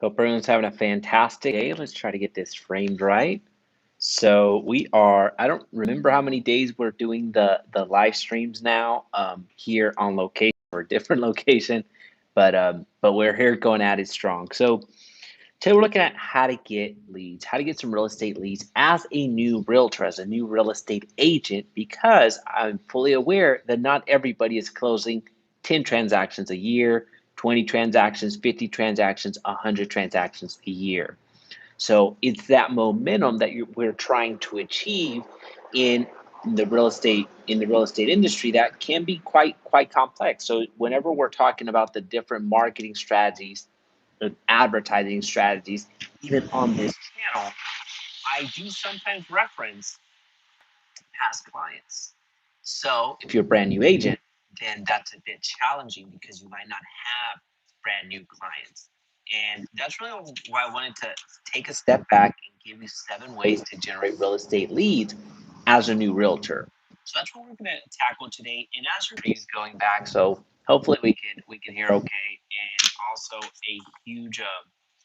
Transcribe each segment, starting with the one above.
Hope everyone's having a fantastic day. Let's try to get this framed right. So we are, I don't remember how many days we're doing the live streams now here on location or a different location, but we're here going at it strong. So today we're looking at how to get leads, how to get some real estate leads as a new realtor, as a new real estate agent, because I'm fully aware that not everybody is closing 10 transactions a year, 20 transactions, 50 transactions, 100 transactions a year. So it's that momentum that we're trying to achieve in the real estate industry that can be quite complex. So whenever we're talking about the different marketing strategies, the advertising strategies, even on this channel, I do sometimes reference past clients. So if you're a brand new agent, then that's a bit challenging because you might not have brand new clients. And that's really why I wanted to take a step back and give you 7 ways to generate real estate leads as a new realtor. So that's what we're going to tackle today. And as your is going back, so hopefully we can hear okay. And also a huge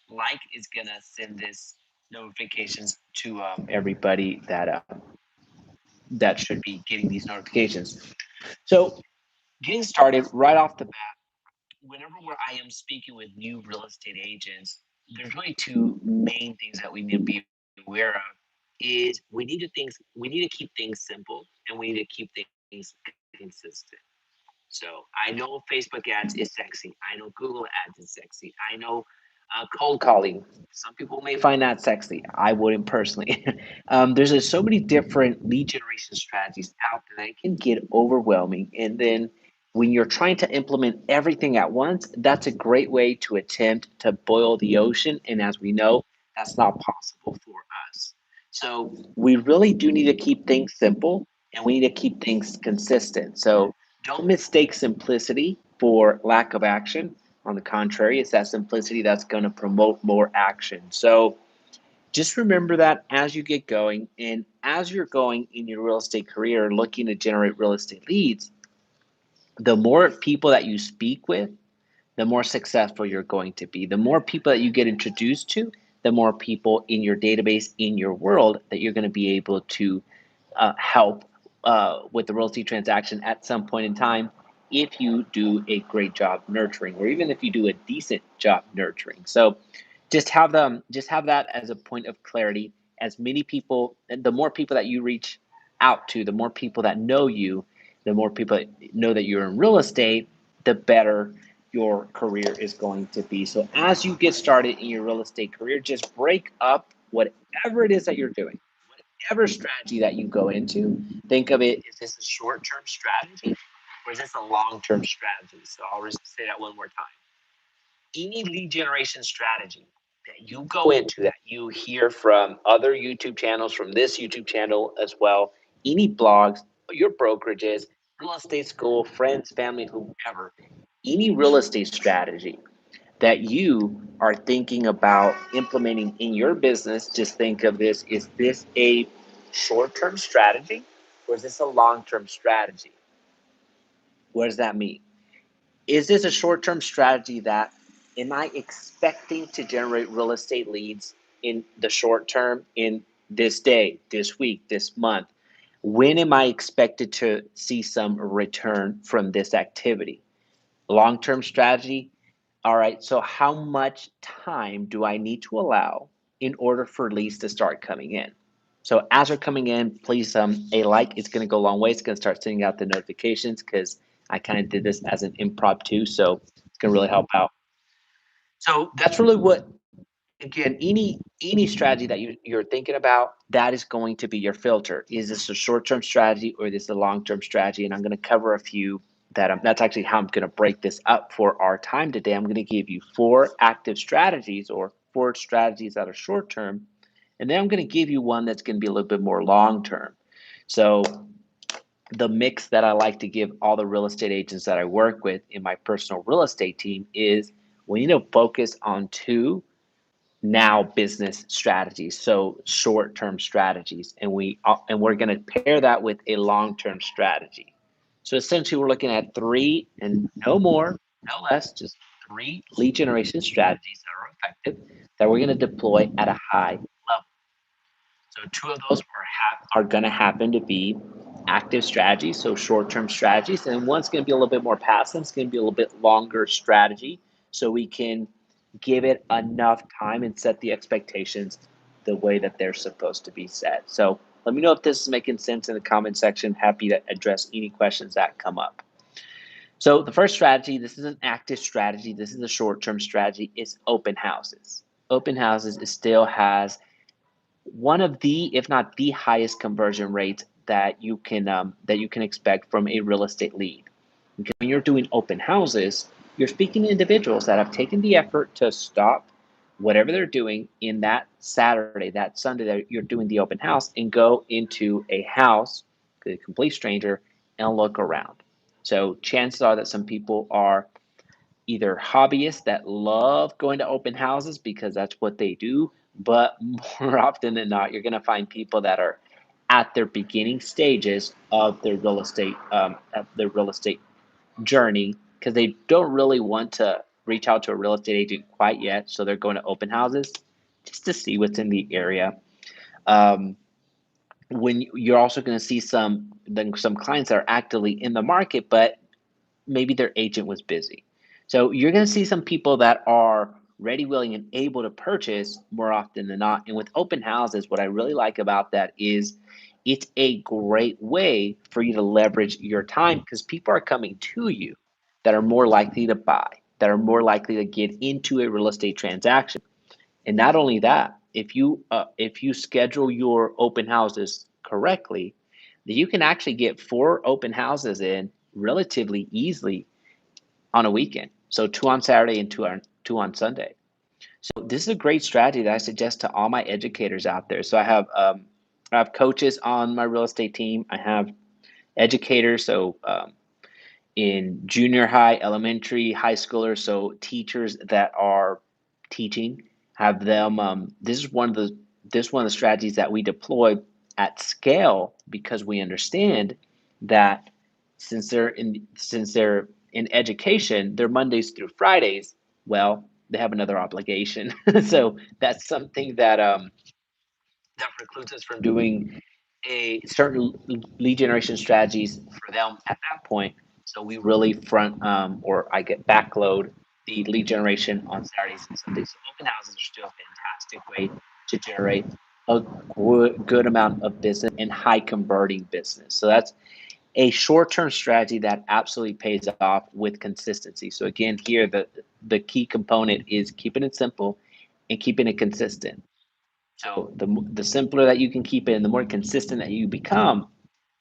like is going to send this notifications to everybody that should be getting these notifications. So, getting started right off the bat, whenever I am speaking with new real estate agents, there's really two main things that we need to be aware of. Is we need to keep things simple and we need to keep things consistent. So I know Facebook ads is sexy. I know Google ads is sexy. I know cold calling. Some people may find that sexy. I wouldn't personally. There's just so many different lead generation strategies out there that it can get overwhelming. And then when you're trying to implement everything at once, that's a great way to attempt to boil the ocean. And as we know, that's not possible for us. So we really do need to keep things simple and we need to keep things consistent. So don't mistake simplicity for lack of action. On the contrary, it's that simplicity that's going to promote more action. So just remember that as you get going and as you're going in your real estate career, looking to generate real estate leads, the more people that you speak with, the more successful you're going to be. The more people that you get introduced to, the more people in your database, in your world, that you're going to be able to help with the real estate transaction at some point in time if you do a great job nurturing, or even if you do a decent job nurturing. So just have that as a point of clarity. As many people, the more people that you reach out to, the more people that know you, the more people that know that you're in real estate, the better your career is going to be. So as you get started in your real estate career, just break up whatever it is that you're doing, whatever strategy that you go into. Think of it, is this a short-term strategy or is this a long-term strategy? So I'll just say that one more time. Any lead generation strategy that you go into, that you hear from other YouTube channels, from this YouTube channel as well, any blogs, your brokerages, real estate school, friends, family, whoever, any real estate strategy that you are thinking about implementing in your business, just think of this: is this a short term strategy or is this a long term strategy? What does that mean? Is this a short term strategy that am I expecting to generate real estate leads in the short term, in this day, this week, this month? When am I expected to see some return from this activity? Long term strategy. All right, so how much time do I need to allow in order for leads to start coming in? So as they're coming in, please a like. It's going to go a long way. It's going to start sending out the notifications because I kind of did this as an impromptu, so it's going to really help out. So that's really what, again, any strategy that you're thinking about, that is going to be your filter. Is this a short-term strategy or is this a long-term strategy? And I'm going to cover a few that's actually how I'm going to break this up for our time today. I'm going to give you 4 active strategies, or 4 strategies that are short-term, and then I'm going to give you one that's going to be a little bit more long-term. So the mix that I like to give all the real estate agents that I work with in my personal real estate team is we need to focus on 2 now business strategies, so short-term strategies, and we're going to pair that with a long-term strategy. So essentially we're looking at 3 and no more, no less, just three lead generation strategies that are effective that we're going to deploy at a high level. So two of those are going to happen to be active strategies, so short-term strategies, and one's going to be a little bit more passive. It's going to be a little bit longer strategy, so we can give it enough time and set the expectations the way that they're supposed to be set. So let me know if this is making sense in the comment section. Happy to address any questions that come up. So the first strategy, this is an active strategy. This is a short-term strategy. Is open houses. Open houses still has one of the, if not the highest conversion rates that you can expect from a real estate lead. Because when you're doing open houses, you're speaking to individuals that have taken the effort to stop whatever they're doing in that Saturday, that Sunday that you're doing the open house, and go into a house, a complete stranger, and look around. So chances are that some people are either hobbyists that love going to open houses because that's what they do, but more often than not, you're going to find people that are at their beginning stages of their real estate journey because they don't really want to reach out to a real estate agent quite yet, so they're going to open houses just to see what's in the area. Um, when you're also going to see some clients that are actively in the market, but maybe their agent was busy. So you're going to see some people that are ready, willing, and able to purchase more often than not. And with open houses, what I really like about that is it's a great way for you to leverage your time because people are coming to you that are more likely to buy, that are more likely to get into a real estate transaction. And not only that, if you schedule your open houses correctly, then you can actually get four open houses in relatively easily on a weekend. So two on Saturday and two on Sunday. So this is a great strategy that I suggest to all my educators out there. So I have coaches on my real estate team. I have educators. So in junior high, elementary, high schoolers, so teachers that are teaching, have them. This is one of the strategies that we deploy at scale because we understand that since they're in education, they're Mondays through Fridays. Well, they have another obligation, so that's something that precludes us from doing a certain lead generation strategies for them at that point. So we really or I get backload the lead generation on Saturdays and Sundays. So open houses are still a fantastic way to generate a good amount of business and high converting business. So that's a short-term strategy that absolutely pays off with consistency. So again, here the key component is keeping it simple and keeping it consistent. So the simpler that you can keep it and the more consistent that you become,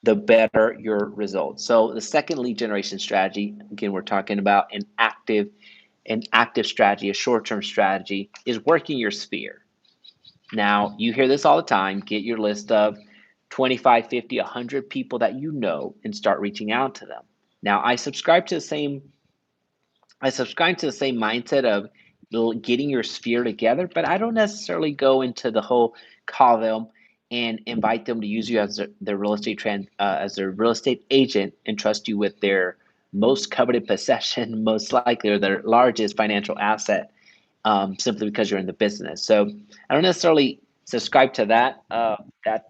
the better your results. So the second lead generation strategy, again, we're talking about an active strategy, a short-term strategy, is working your sphere. Now, you hear this all the time. Get your list of 25, 50, 100 people that you know and start reaching out to them. Now, I subscribe to the same mindset of getting your sphere together, but I don't necessarily go into the whole call them and invite them to use you as their as their real estate agent and trust you with their most coveted possession, most likely, or their largest financial asset, simply because you're in the business. So I don't necessarily subscribe to that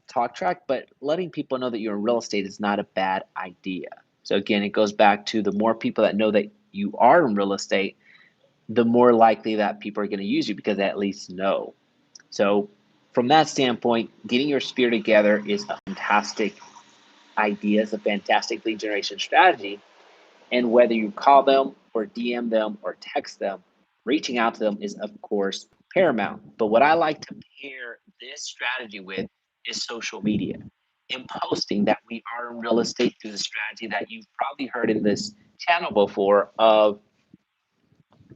talk track, but letting people know that you're in real estate is not a bad idea. So again, it goes back to the more people that know that you are in real estate, the more likely that people are going to use you because they at least know. So from that standpoint, getting your sphere together is a fantastic idea, it's a fantastic lead generation strategy. And whether you call them or DM them or text them, reaching out to them is, of course, paramount. But what I like to pair this strategy with is social media and posting that we are in real estate through the strategy that you've probably heard in this channel before of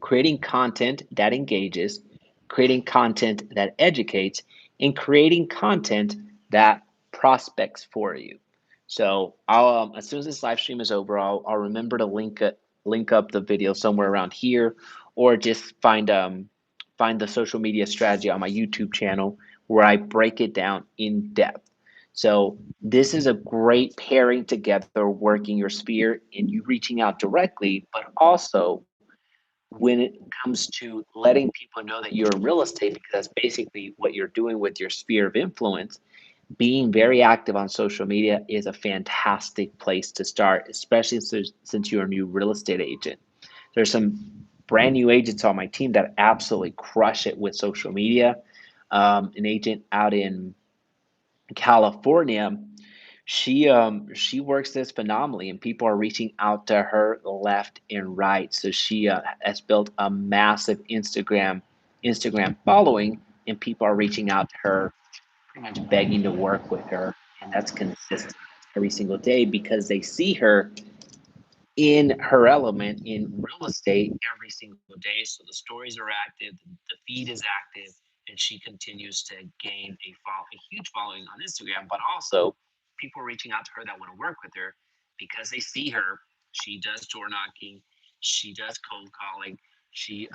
creating content that engages, creating content that educates, and creating content that prospects for you. So as soon as this live stream is over, I'll remember to link up the video somewhere around here, or just find the social media strategy on my YouTube channel where I break it down in depth. So this is a great pairing together, working your sphere and you reaching out directly, but also when it comes to letting people know that you're in real estate, because that's basically what you're doing with your sphere of influence, being very active on social media is a fantastic place to start, especially since you're a new real estate agent. There's some brand new agents on my team that absolutely crush it with social media. An agent out in California, she works this phenomenally, and people are reaching out to her left and right. So she has built a massive Instagram following, and people are reaching out to her, pretty much begging to work with her, and that's consistent every single day because they see her in her element in real estate every single day. So the stories are active, the feed is active, and she continues to gain a huge following on Instagram. But also, people are reaching out to her that want to work with her because they see her. She does door knocking, she does cold calling, she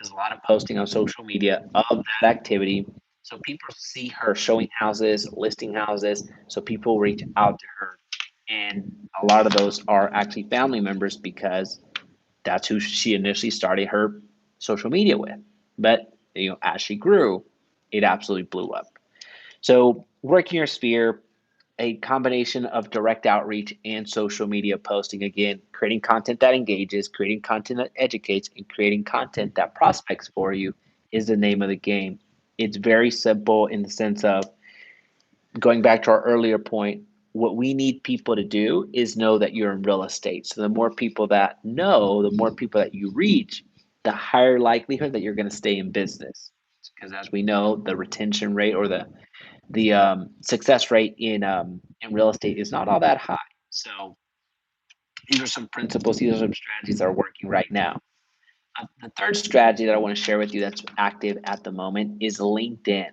does a lot of posting on social media of that activity. So people see her showing houses, listing houses. So people reach out to her, and a lot of those are actually family members because that's who she initially started her social media with. But as she grew, it absolutely blew up. So working your sphere, a combination of direct outreach and social media posting, again, creating content that engages, creating content that educates, and creating content that prospects for you is the name of the game. It's very simple in the sense of, going back to our earlier point, what we need people to do is know that you're in real estate. So the more people that know, the more people that you reach, the higher likelihood that you're going to stay in business. Because as we know, the retention rate or the success rate in real estate is not all that high. So these are some principles. These are some strategies that are working right now. The third strategy that I want to share with you that's active at the moment is LinkedIn.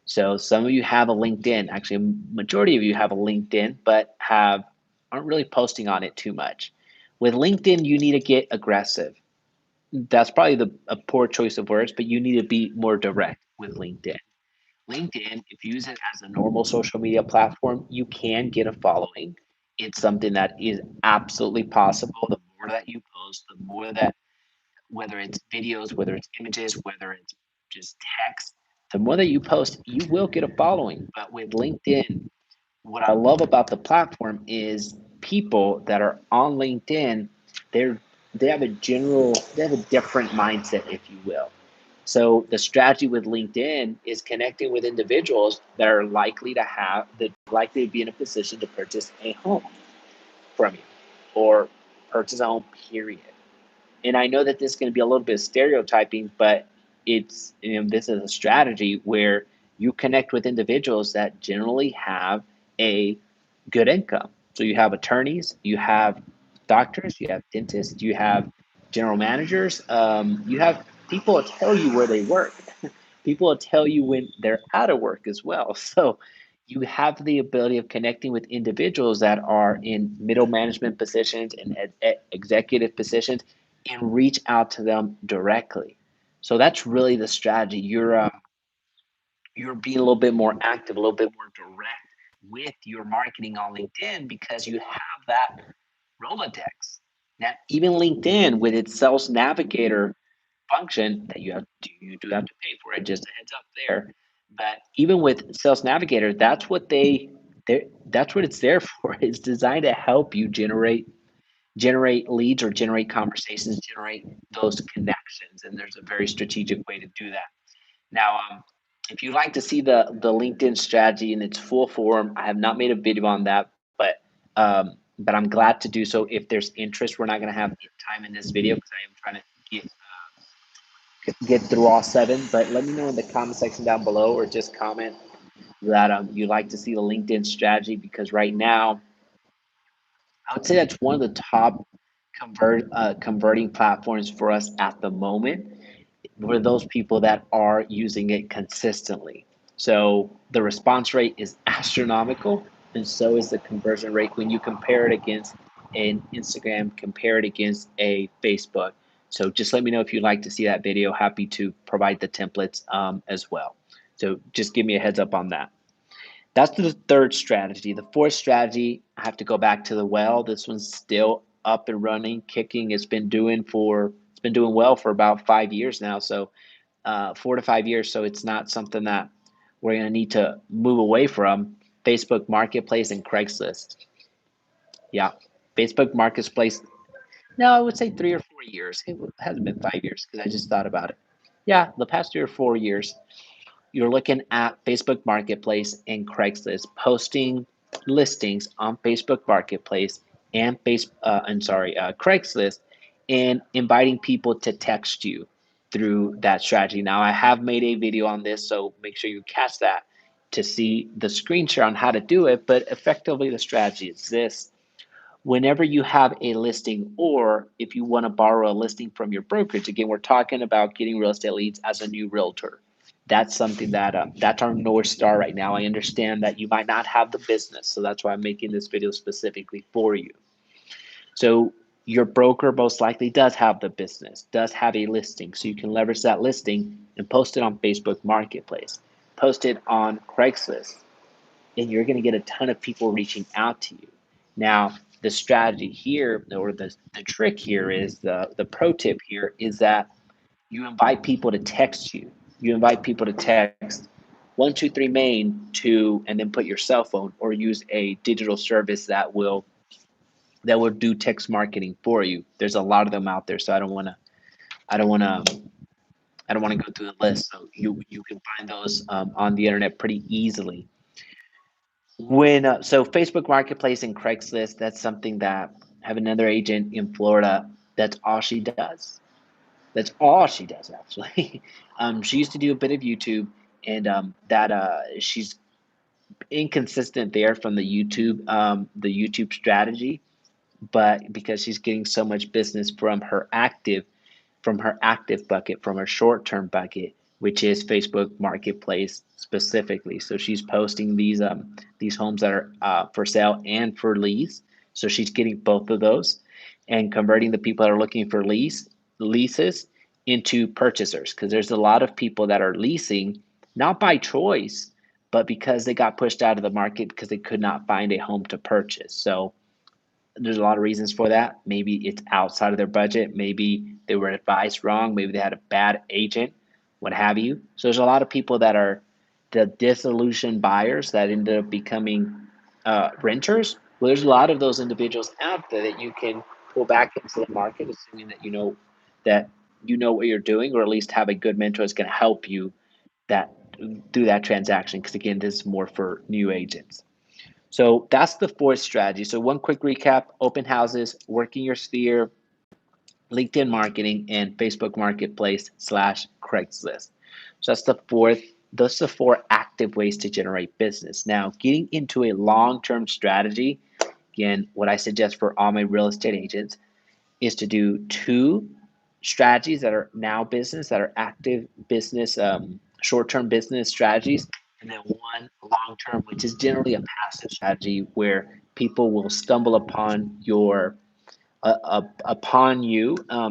So some of you have a LinkedIn. Actually, a majority of you have a LinkedIn, but aren't really posting on it too much. With LinkedIn, you need to get aggressive. That's probably a poor choice of words, but you need to be more direct with LinkedIn. LinkedIn, if you use it as a normal social media platform, you can get a following. It's something that is absolutely possible. The more that you post, the more that, whether it's videos, whether it's images, whether it's just text, the more that you post, you will get a following. But with LinkedIn, what I love about the platform is people that are on LinkedIn, they're they have a different mindset, if you will. So the strategy with LinkedIn is connecting with individuals that are likely to be in a position to purchase a home from you or purchase a home, period. And I know that this is going to be a little bit of stereotyping, but this is a strategy where you connect with individuals that generally have a good income. So you have attorneys, you have doctors, you have dentists, you have general managers, you have people that tell you where they work. People will tell you when they're out of work as well. So you have the ability of connecting with individuals that are in middle management positions and executive positions and reach out to them directly. So that's really the strategy. You're being a little bit more active, a little bit more direct with your marketing on LinkedIn because you have that Rolodex. Now, even LinkedIn with its sales navigator function that you do have to pay for it, just a heads up there. But even with Sales Navigator, that's what it's there for. It's designed to help you generate leads or generate conversations, generate those connections. And there's a very strategic way to do that. Now, if you'd like to see the LinkedIn strategy in its full form, I have not made a video on that, but I'm glad to do so. If there's interest, we're not going to have time in this video because I am trying to get through all seven. But let me know in the comment section down below, or just comment that you'd like to see the LinkedIn strategy, because right now I would say that's one of the top converting platforms for us at the moment, for those people that are using it consistently. So the response rate is astronomical, and so is the conversion rate when you compare it against an Instagram, compare it against a Facebook. So just let me know if you'd like to see that video. Happy to provide the templates as well. So just give me a heads up on that. That's the third strategy. The fourth strategy, I have to go back to the well. This one's still up and running, kicking. It's been doing for It's been doing well for about 5 years now. So 4 to 5 years. So it's not something that we're going to need to move away from. Facebook Marketplace and Craigslist. Yeah. Facebook Marketplace. No, I would say 3 or 4 years. It hasn't been 5 years because I just thought about it. Yeah, the past 3 or 4 years, you're looking at Facebook Marketplace and Craigslist posting listings on Facebook Marketplace and Craigslist, and inviting people to text you through that strategy. Now, I have made a video on this, so make sure you catch that to see the screen share on how to do it. But effectively, the strategy is this: whenever you have a listing, or if you want to borrow a listing from your brokerage, again, we're talking about getting real estate leads as a new realtor. That's something that that's our North Star right now. I understand that you might not have the business, so that's why I'm making this video specifically for you. So your broker most likely does have the business, does have a listing, so you can leverage that listing and post it on Facebook Marketplace, post it on Craigslist, and you're going to get a ton of people reaching out to you. Now, the strategy here, or the trick here is the pro tip here is that you invite people to text you. You invite people to text 123 main to, and then put your cell phone, or use a digital service that will do text marketing for you. There's a lot of them out there, so I don't want to I don't want to go through the list. So you can find those on the internet pretty easily. So Facebook Marketplace and Craigslist, that's something that I have another agent in Florida. That's all she does. That's all she does, actually. She used to do a bit of YouTube, and that she's inconsistent there from the YouTube strategy, but because she's getting so much business from her active bucket, from her short-term bucket, which is Facebook Marketplace specifically. So she's posting these homes that are for sale and for lease. So she's getting both of those and converting the people that are looking for leases into purchasers, because there's a lot of people that are leasing not by choice, but because they got pushed out of the market because they could not find a home to purchase. So there's a lot of reasons for that. Maybe it's outside of their budget. Maybe they were advised wrong. Maybe they had a bad agent, what have you. So there's a lot of people that are the disillusioned buyers that ended up becoming renters. Well, there's a lot of those individuals out there that you can pull back into the market, assuming that you know what you're doing, or at least have a good mentor that's going to help you that through that transaction. Because again, this is more for new agents. So that's the fourth strategy. So one quick recap: open houses, working your sphere, LinkedIn marketing, and Facebook Marketplace / Craigslist. So that's the fourth. Those are the four active ways to generate business. Now, getting into a long-term strategy, again, what I suggest for all my real estate agents is to do two strategies that are now business, that are active business, short-term business strategies, and then one long-term, which is generally a passive strategy where people will stumble upon you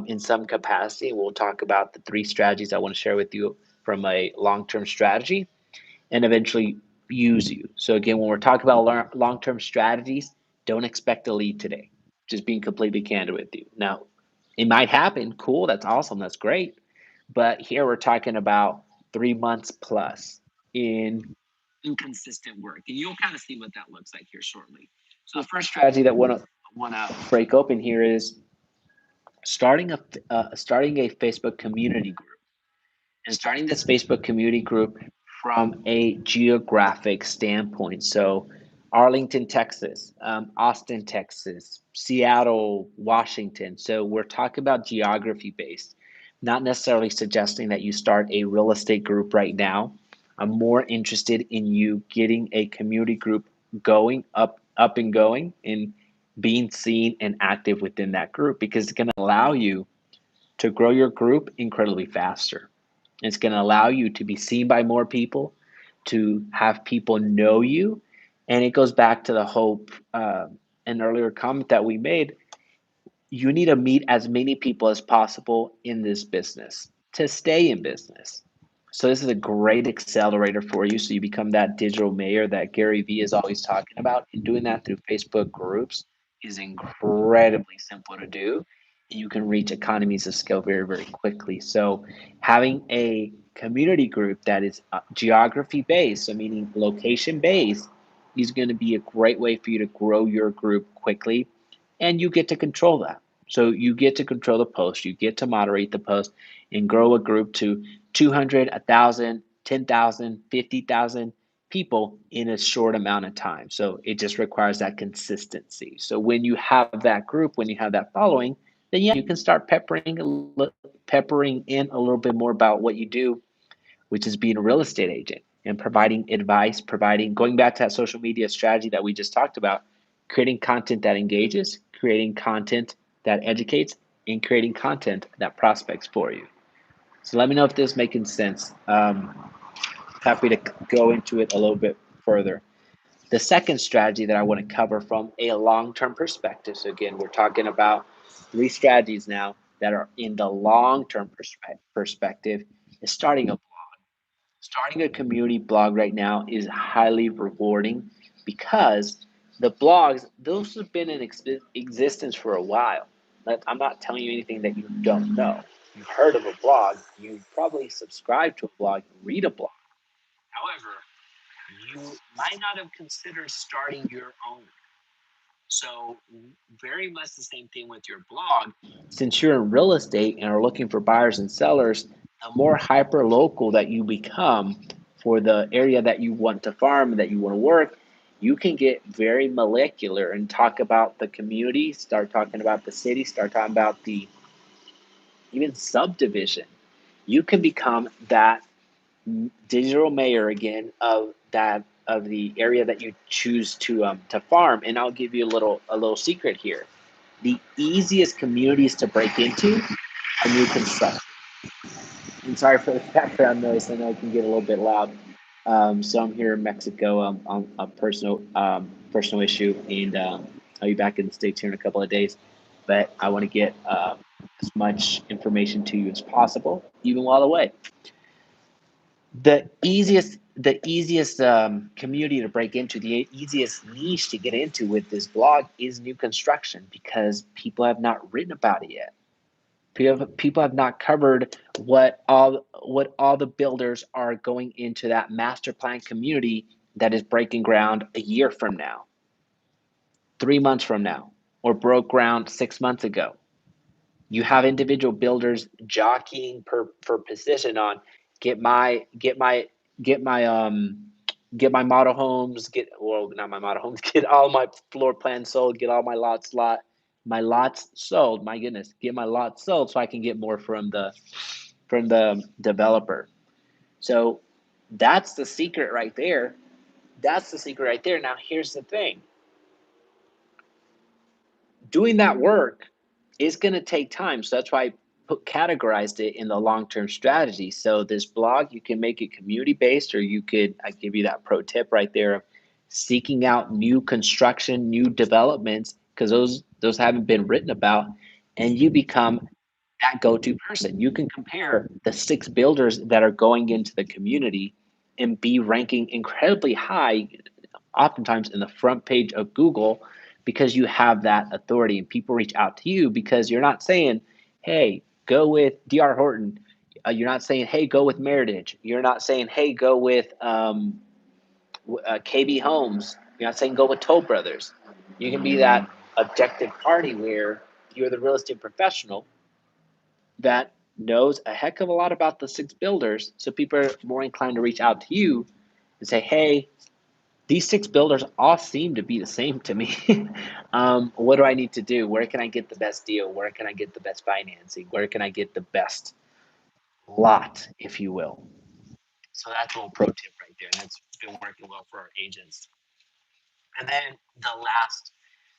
in some capacity. We'll talk about the three strategies I want to share with you from a long-term strategy, and eventually use you. So again, when we're talking about long-term strategies, don't expect a lead today. Just being completely candid with you. Now, it might happen. Cool. That's awesome. That's great. But here we're talking about 3 months plus in inconsistent work, and you'll kind of see what that looks like here shortly. So the first strategy that want to break open here is starting a Facebook community group, and starting this Facebook community group from a geographic standpoint. So, Arlington, Texas, Austin, Texas, Seattle, Washington. So, we're talking about geography based, not necessarily suggesting that you start a real estate group right now. I'm more interested in you getting a community group up and going, and being seen and active within that group, because it's going to allow you to grow your group incredibly faster. It's going to allow you to be seen by more people, to have people know you. And it goes back to the hope, an earlier comment that we made. You need to meet as many people as possible in this business to stay in business. So this is a great accelerator for you. So you become that digital mayor that Gary Vee is always talking about. And doing that through Facebook groups is incredibly simple to do. you can reach economies of scale very, very quickly. So, having a community group that is geography based, so meaning location based, is going to be a great way for you to grow your group quickly, and you get to control that. So, you get to control the post, you get to moderate the post, and grow a group to 200, 1,000, 10,000, 50,000 people in a short amount of time. So, it just requires that consistency. So, when you have that group, when you have that following, then yeah, you can start peppering in a little bit more about what you do, which is being a real estate agent and providing advice, providing going back to that social media strategy that we just talked about, creating content that engages, creating content that educates, and creating content that prospects for you. So let me know if this is making sense. Happy to go into it a little bit further. The second strategy that I want to cover from a long-term perspective. So again, we're talking about three strategies now that are in the long-term perspective is starting a blog. Starting a community blog right now is highly rewarding because the blogs, those have been in existence for a while. I'm not telling you anything that you don't know. You've heard of a blog, you probably subscribe to a blog, read a blog. However, you might not have considered starting your own. So, very much the same thing with your blog. Since you're in real estate and are looking for buyers and sellers, the more hyper local that you become for the area that you want to farm, that you want to work, you can get very molecular and talk about the community, start talking about the city, start talking about the even subdivision. You can become that digital mayor again of that of the area that you choose to farm. And I'll give you a little secret here. The easiest communities to break into are new construction. And sorry for the background noise. I know it can get a little bit loud. So I'm here in Mexico on a personal issue, and I'll be back in the States here in a couple of days. But I want to get as much information to you as possible, even while away. The easiest community to break into, the easiest niche to get into with this blog is new construction because people have not written about it yet. People have not covered what all the builders are going into that master plan community that is breaking ground a year from now, 3 months from now, or broke ground 6 months ago. You have individual builders jockeying for position on get my get my get my get my model homes, get well not my model homes, get all my floor plans sold, get all my lots sold. My goodness, get my lots sold so I can get more from the developer. So that's the secret right there. That's the secret right there. Now here's the thing. Doing that work is going to take time. So that's why I categorized it in the long term strategy. So this blog, you can make it community based, or I give you that pro tip right there of seeking out new construction, new developments, because those haven't been written about, and you become that go to person. You can compare the six builders that are going into the community and be ranking incredibly high, oftentimes in the front page of Google, because you have that authority and people reach out to you because you're not saying, hey, go with DR Horton. You're not saying, hey, go with Meritage. You're not saying, hey, go with KB Homes. You're not saying go with Toll Brothers. You can be that objective party where you're the real estate professional that knows a heck of a lot about the six builders. So people are more inclined to reach out to you and say, hey, these six builders all seem to be the same to me. What do I need to do? Where can I get the best deal? Where can I get the best financing? Where can I get the best lot, if you will? So that's a little pro tip right there. And that's been working well for our agents. And then the last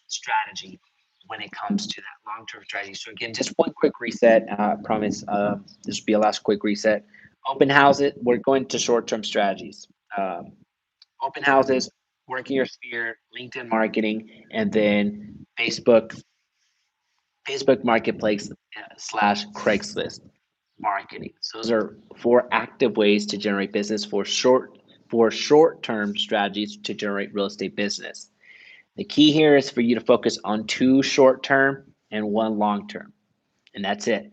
strategy when it comes to that long-term strategy. So again, just one quick reset. I promise this will be a last quick reset. Open houses. We're going to short-term strategies. Um, Open houses, work in your sphere, LinkedIn marketing, and then Facebook Marketplace slash Craigslist marketing. So those are four active ways to generate business for short-term strategies to generate real estate business. The key here is for you to focus on two short term and one long term. and that's it.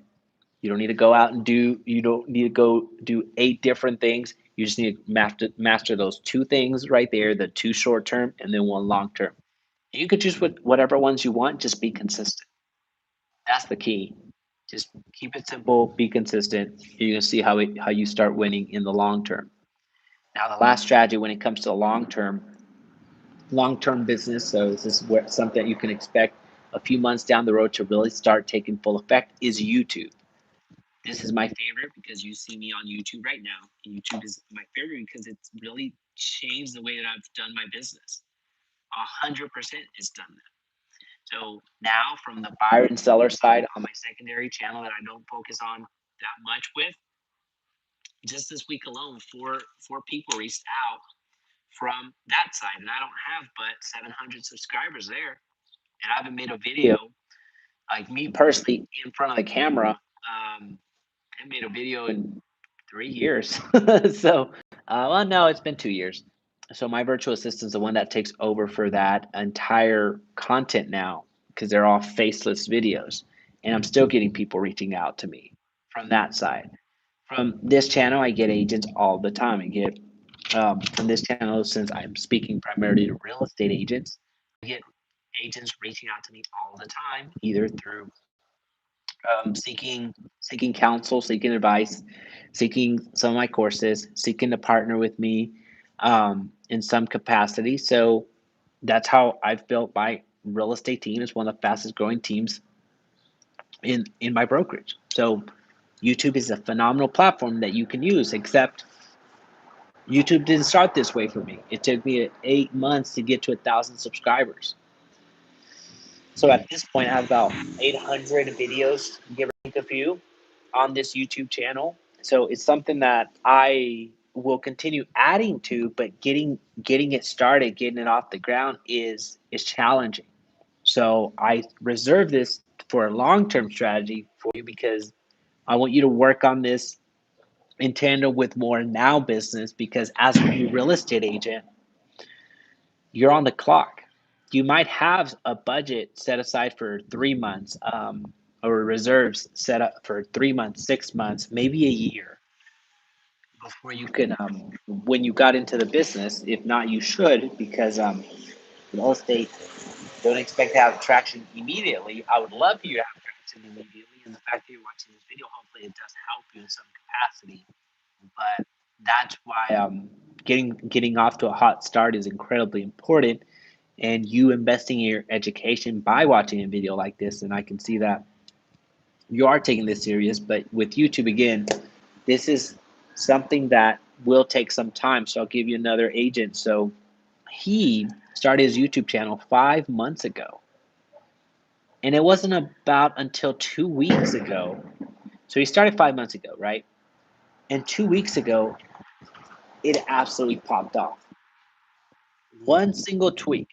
You don't need to go out and you don't need to go do 8 different things. You just need to master those 2 things right there, the 2 short term and then 1 long term. You could choose whatever ones you want, just be consistent. That's the key. Just keep it simple, be consistent. You're gonna see how you start winning in the long term. Now, the last strategy when it comes to long term business, so this is where something that you can expect a few months down the road to really start taking full effect is YouTube. This is my favorite because you see me on YouTube right now. YouTube is my favorite because it's really changed the way that I've done my business. 100% it's done that. So now, from the buyer and seller side on my secondary channel that I don't focus on that much with, just this week alone, four people reached out from that side, and I don't have but 700 subscribers there, and I haven't made a video like me personally in front of the camera. I made a video in 3 years. So, well, no, it's been 2 years. So my virtual assistant is the one that takes over for that entire content now because they're all faceless videos, and I'm still getting people reaching out to me from that side. From this channel, I get agents all the time. I get from this channel, since I'm speaking primarily to real estate agents, I get agents reaching out to me all the time, either through seeking counsel, seeking advice, seeking some of my courses, seeking to partner with me in some capacity. So that's how I've built my real estate team. It's one of the fastest growing teams in my brokerage. So YouTube is a phenomenal platform that you can use, except YouTube didn't start this way for me. It took me 8 months to get to 1,000 subscribers. So at this point, I have about 800 videos, give or take a few, on this YouTube channel. So it's something that I will continue adding to, but getting it started, getting it off the ground is challenging. So I reserve this for a long-term strategy for you because I want you to work on this in tandem with more now business because as a new real estate agent, you're on the clock. You might have a budget set aside for 3 months, or reserves set up for 3 months, 6 months, maybe a year before you can, when you got into the business. If not, you should, because real estate, don't expect to have traction immediately. I would love for you to have traction immediately. And the fact that you're watching this video, hopefully it does help you in some capacity. But that's why getting off to a hot start is incredibly important, and you investing in your education by watching a video like this, and I can see that you are taking this serious. But with YouTube, again, this is something that will take some time. So I'll give you another agent. So he started his YouTube channel 5 months ago, and it wasn't about until 2 weeks ago. So he started 5 months ago, right? And 2 weeks ago, it absolutely popped off. One single tweak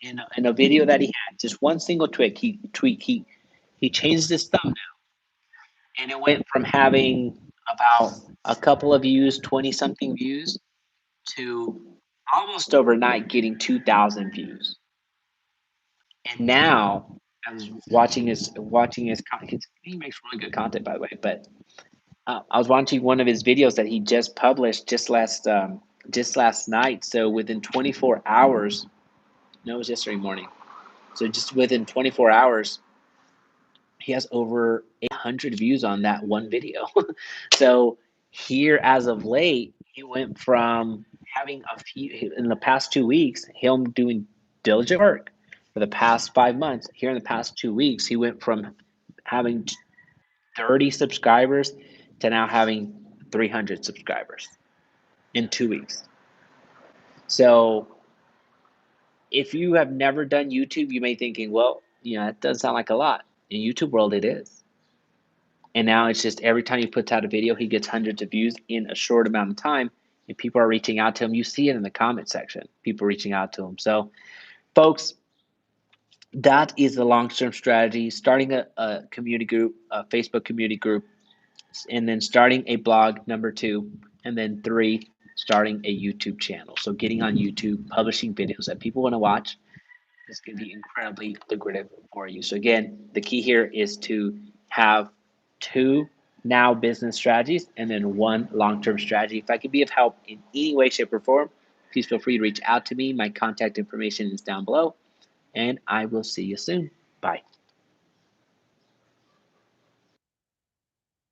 in a video that he had, just one single he changed his thumbnail, and it went from having about a couple of views, 20 something views, to almost overnight getting 2,000 views. And now I was watching his content. He makes really good content, by the way. But I was watching one of his videos that he just published just last night. So within 24 hours, no, it was yesterday morning. So just within 24 hours, he has over 800 views on that one video. So here, as of late, he went from having a few in the past 2 weeks, him doing diligent work for the past 5 months. Here in the past 2 weeks, he went from having 30 subscribers to now having 300 subscribers in 2 weeks. So if you have never done YouTube, you may thinking, well, that does sound like a lot. In YouTube world, it is. And now it's just every time he puts out a video, he gets hundreds of views in a short amount of time, and people are reaching out to him. You see it in the comment section, people reaching out to him. So, folks, that is the long-term strategy: starting a community group, a Facebook community group, and then starting a blog, number 2, and then 3, starting a YouTube channel. So getting on YouTube, publishing videos that people want to watch, is going to be incredibly lucrative for you. So again, the key here is to have 2 now business strategies and then 1 long-term strategy. If I could be of help in any way, shape, or form, please feel free to reach out to me. My contact information is down below, and I will see you soon. Bye.